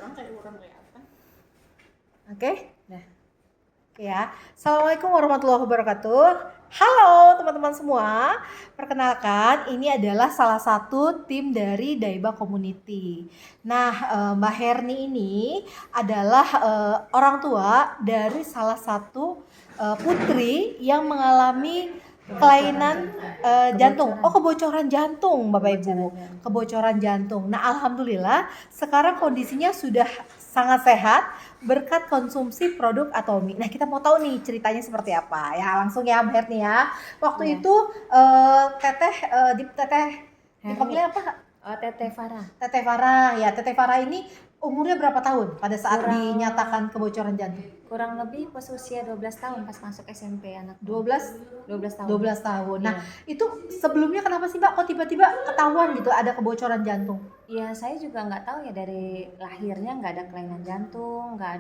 kurang kelihatan. Oke, nah, ya. Assalamualaikum warahmatullahi wabarakatuh. Halo teman-teman semua. Perkenalkan, ini adalah salah satu tim dari Daiba Community. Nah, Mbak Herni ini adalah orang tua dari salah satu putri yang mengalami kelainan jantung. Oh, kebocoran jantung, Bapak Ibu. Kebocoran jantung. Nah, alhamdulillah sekarang kondisinya sudah sangat sehat berkat konsumsi produk Atomi. Nah, kita mau tahu nih ceritanya seperti apa. Ya, langsung ya Mbak Herni ya. Waktu itu Teteh dipanggilnya apa? Teteh Farah. Teteh Farah. Ya, Teteh Farah ini umurnya berapa tahun pada saat dinyatakan kebocoran jantung? Kurang lebih pas usia 12 tahun pas masuk SMP anak. 12 tahun. 12 tahun. Nah, Iya. itu sebelumnya kenapa sih Mbak kok tiba-tiba ketahuan gitu ada kebocoran jantung? Ya saya juga nggak tahu ya, dari lahirnya nggak ada kelainan jantung, nggak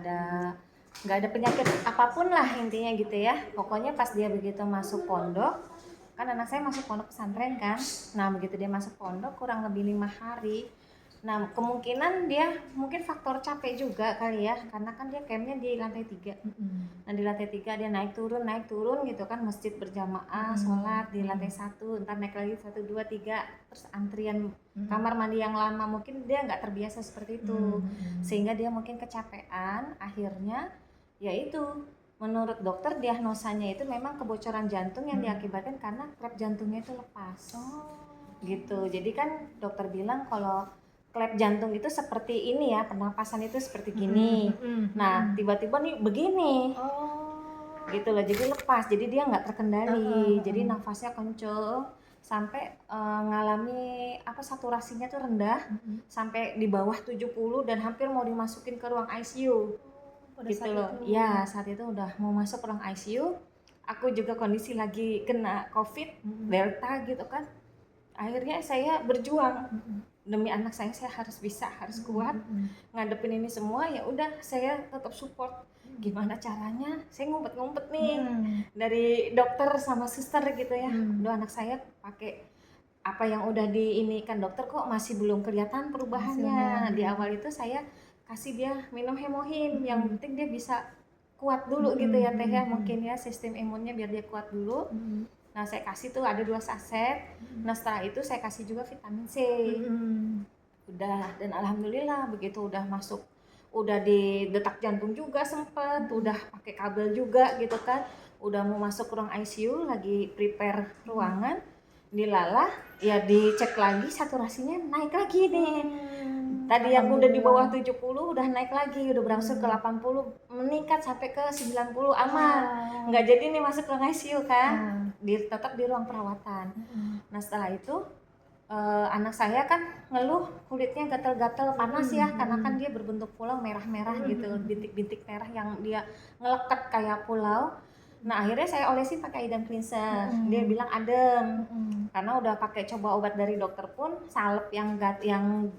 ada penyakit apapun lah intinya gitu ya. Pokoknya pas dia begitu masuk pondok, kan anak saya masuk pondok pesantren kan. Nah begitu dia masuk pondok kurang lebih 5 hari. Nah kemungkinan dia mungkin faktor capek juga kali ya, karena kan dia campnya di lantai 3. Nah di lantai 3 dia naik turun gitu kan, masjid berjamaah, sholat di lantai 1, ntar naik lagi 1, 2, 3, terus antrian kamar mandi yang lama, mungkin dia nggak terbiasa seperti itu, sehingga dia mungkin kecapean. Akhirnya yaitu menurut dokter diagnosanya itu memang kebocoran jantung yang diakibatkan karena klep jantungnya itu lepas. Gitu. Jadi kan dokter bilang kalau klep jantung itu seperti ini ya, pernapasan itu seperti gini. Nah, tiba-tiba nih begini. Gitu loh, jadi lepas, jadi dia nggak terkendali. Jadi nafasnya kenceng sampai ngalami saturasinya tuh rendah sampai di bawah 70 dan hampir mau dimasukin ke ruang ICU. Gitu loh. Ya, saat itu udah mau masuk ruang ICU. Aku juga kondisi lagi kena COVID Delta gitu kan. Akhirnya saya berjuang demi anak saya harus bisa, harus kuat ngadepin ini semua. Ya udah, saya tetap support. Gimana caranya? Saya ngumpet-ngumpet nih dari dokter sama suster gitu ya. Udah, anak saya pakai apa yang udah diinikan dokter kok masih belum kelihatan perubahannya. Di awal itu saya kasih dia minum hemohim, yang penting dia bisa kuat dulu gitu ya Teh ya, mungkin ya sistem imunnya biar dia kuat dulu. Nah saya kasih tuh ada 2 saset. Nah setelah itu saya kasih juga vitamin C. Udah, dan alhamdulillah begitu udah masuk, udah di detak jantung juga sempet, udah pakai kabel juga gitu kan, udah mau masuk ruang ICU, lagi prepare ruangan, dilalah ya dicek lagi saturasinya naik lagi nih. Tadi yang udah di bawah 70 udah naik lagi, udah berangsur ke 80, meningkat sampai ke 90, aman. Nggak jadi nih masuk ruang ICU kan, tetap di ruang perawatan. Nah setelah itu anak saya kan ngeluh kulitnya gatal-gatal, panas ya, karena kan dia berbentuk pulau merah-merah gitu, bintik-bintik merah yang dia ngeleket kayak pulau. Nah akhirnya saya olesin pakai Idam Cleanser. Dia bilang adem. Karena udah pakai coba obat dari dokter pun, salep yang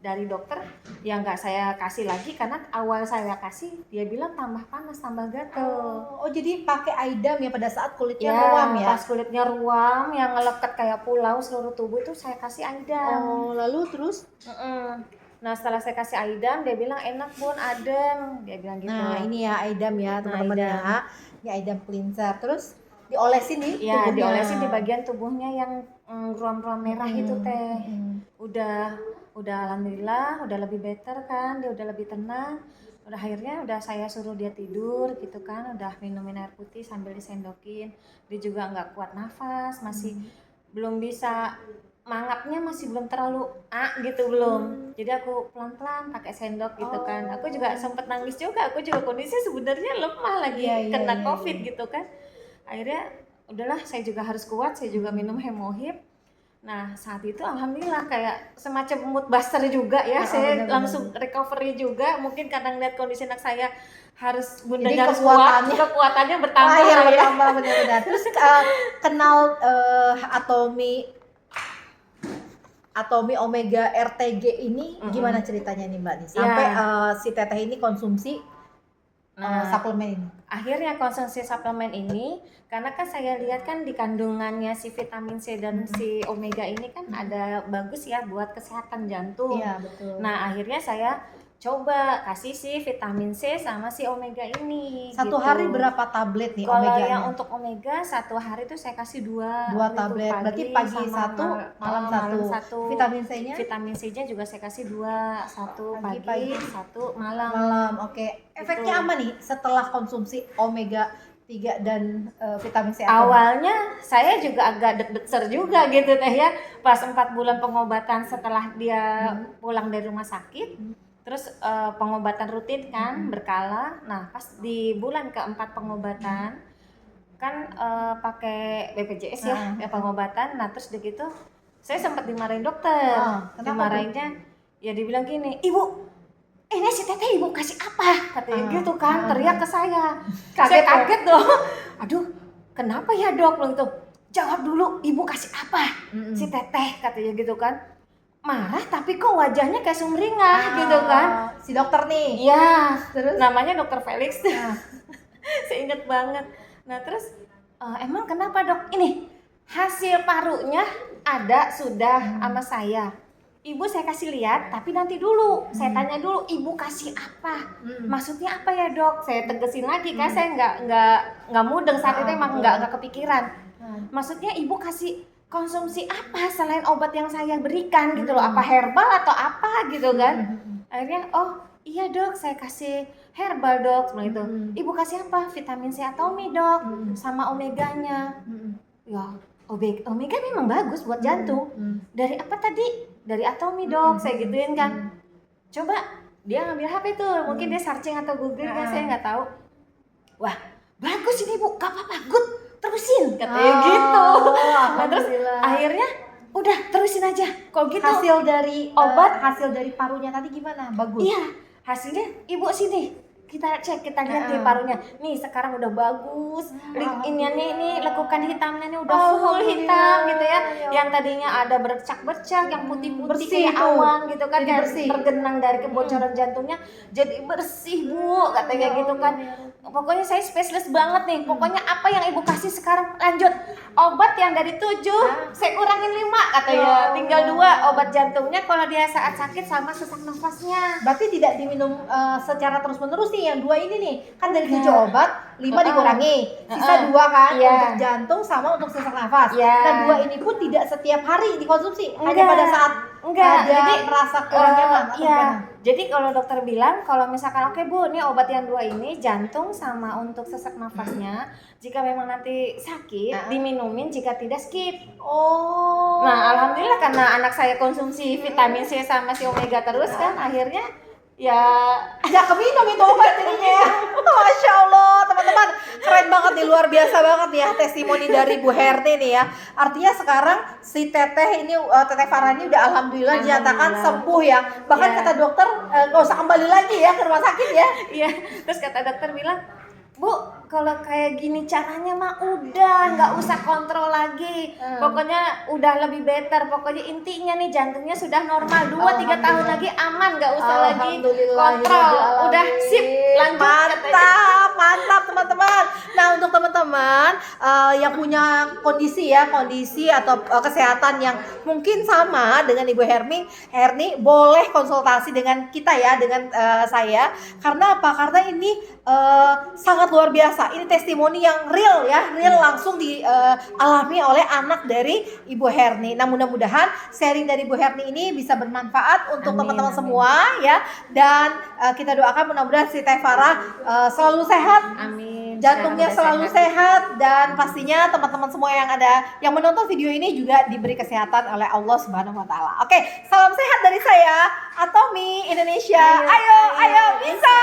dari dokter yang nggak saya kasih lagi, karena awal saya kasih dia bilang tambah panas, tambah gatel. Oh, jadi pakai Idam ya pada saat kulitnya ruam ya? Pas kulitnya ruam yang ngeleket kayak pulau seluruh tubuh itu saya kasih Idam. Oh, lalu terus? Nah setelah saya kasih Idam, dia bilang enak Bun, adem, dia bilang gitu. Nah ini ya Idam ya teman-teman ya. Ini Idam Cleanser. Terus diolesin nih ya, tubuhnya. diolesin di bagian tubuhnya yang ruam-ruam merah itu Teh. Udah alhamdulillah udah lebih better kan, dia udah lebih tenang. Udah akhirnya udah saya suruh dia tidur gitu kan, udah minumin air putih sambil disendokin. Dia juga nggak kuat nafas, masih belum bisa, mangapnya masih belum terlalu gitu belum. Jadi aku pelan-pelan pakai sendok gitu kan. Aku juga sempet nangis juga, aku juga kondisi sebenarnya lemah lagi kena COVID gitu kan. Akhirnya udahlah, saya juga harus kuat, saya juga minum hemohim. Nah saat itu alhamdulillah kayak semacam mood buster juga ya, saya langsung recovery juga, mungkin karena ngeliat kondisi anak saya harus bundanya harus kuat, kekuatannya bertambah ya. Bertambah benar-benar. Terus kenal Atomi Omega RTG ini gimana ceritanya nih Mbak nih? Sampai si Teteh ini konsumsi suplemen ini. Akhirnya konsumsi suplemen ini, karena kan saya lihat kan di kandungannya si vitamin C dan si omega ini kan ada bagus ya buat kesehatan jantung. Iya betul. Nah akhirnya saya coba kasih si vitamin C sama si omega ini. Satu gitu. hari berapa tablet nih Kalau omega-nya? yang untuk omega satu hari tuh saya kasih dua tablet. Berarti pagi sama satu, malam satu. Vitamin C-nya? Vitamin C-nya juga saya kasih dua, satu pagi, satu malam. Oke. Efeknya apa nih setelah konsumsi omega 3 dan vitamin C? Awalnya saya juga agak deg-deger juga gitu teh ya. Pas 4 bulan pengobatan setelah dia pulang dari rumah sakit. Terus pengobatan rutin kan berkala. Nah pas di bulan keempat pengobatan kan pakai BPJS ya pengobatan. Nah terus begitu saya sempat dimarahin dokter. Dimarahinnya ya dibilang gini, ibu ini si teteh ibu kasih apa katanya gitu kan, teriak ke saya. Saya kaget dong. Aduh kenapa ya dok bilang gitu. Jawab dulu ibu kasih apa si teteh katanya gitu kan. Marah tapi kok wajahnya kayak sumringah gitu kan. Si dokter nih. Iya, terus namanya dokter Felix. Saya inget banget. Nah terus emang kenapa dok? Ini hasil parunya ada sudah sama saya. Ibu saya kasih lihat, tapi nanti dulu saya tanya dulu ibu kasih apa? Maksudnya apa ya dok? Saya tegesin lagi kan saya nggak mudeng saat itu emang nggak kepikiran. Maksudnya ibu kasih konsumsi apa selain obat yang saya berikan gitu loh, apa herbal atau apa gitu kan. Akhirnya oh iya dok saya kasih herbal dok seperti itu. Ibu kasih apa? Vitamin C atau Atomi dok sama omeganya. Ya omega memang bagus buat jantung. Dari apa tadi? Dari Atomi dok, saya gituin kan. Coba dia ngambil HP tuh, mungkin dia searching atau googling ya saya nggak tahu. Wah bagus ini bu, gak apa-apa, good, terusin katanya gitu. Nah terus akhirnya udah terusin aja. Kok gitu? Hasil dari obat, hasil dari parunya tadi gimana? Bagus. Iya, hasilnya ibu sini. Kita cek, kita lihat di parunya. Nih sekarang udah bagus. Ini lekukan hitamnya nih udah full hitam gitu ya. Yang tadinya ada bercak-bercak, yang putih-putih kayak awan gitu kan, kayak tergenang dari kebocoran jantungnya jadi bersih bu, katanya gitu kan. Pokoknya saya spesialis banget nih. Pokoknya apa yang ibu kasih sekarang lanjut. Obat yang dari 7 saya kurangin 5 katanya. Tinggal 2 obat jantungnya kalau dia saat sakit sama sesak nafasnya. Berarti tidak diminum secara terus-menerus nih yang 2 ini nih. Kan dari 7 obat 5 dikurangi. Sisa 2 kan untuk jantung sama untuk sesak nafas. Nah 2 ini pun tidak setiap hari dikonsumsi. Hanya pada saat ada jadi merasa kurang nyaman atau gimana? Jadi kalau dokter bilang kalau misalkan oke bu, ini obat yang 2 ini jantung sama untuk sesak nafasnya, jika memang nanti sakit diminumin, jika tidak skip. Nah alhamdulillah karena anak saya konsumsi vitamin C sama si omega terus kan, akhirnya ya nggak keminum itu obat jadinya. Masya Allah teman-teman, keren banget nih, luar biasa banget nih ya testimoni dari Bu Herni nih ya. Artinya sekarang si teteh ini, teteh Farah ini udah alhamdulillah dinyatakan sembuh ya. Bahkan kata dokter nggak usah kembali lagi ya ke rumah sakit ya. Iya, terus kata dokter bilang, Bu, kalau kayak gini caranya mah udah nggak usah kontrol lagi. Pokoknya udah lebih better. Pokoknya intinya nih jantungnya sudah normal. 2-3 tahun lagi aman, nggak usah lagi kontrol. Udah sip, lanjut. Mantap teman-teman. Nah untuk teman-teman yang punya kondisi atau kesehatan yang mungkin sama dengan Ibu Herni boleh konsultasi dengan kita ya, dengan saya. Karena apa? Karena ini sangat luar biasa. Ini testimoni yang real ya, real langsung dialami oleh anak dari Ibu Herni. Nah mudah-mudahan sharing dari Ibu Herni ini bisa bermanfaat untuk teman-teman semua ya. Dan kita doakan mudah-mudahan si Teh Farah selalu sehat. Amin. Jantungnya selalu sehat dan pastinya teman-teman semua yang menonton video ini juga diberi kesehatan oleh Allah Subhanahu wa taala. Oke, salam sehat dari saya, Atomi Indonesia. Ayo bisa.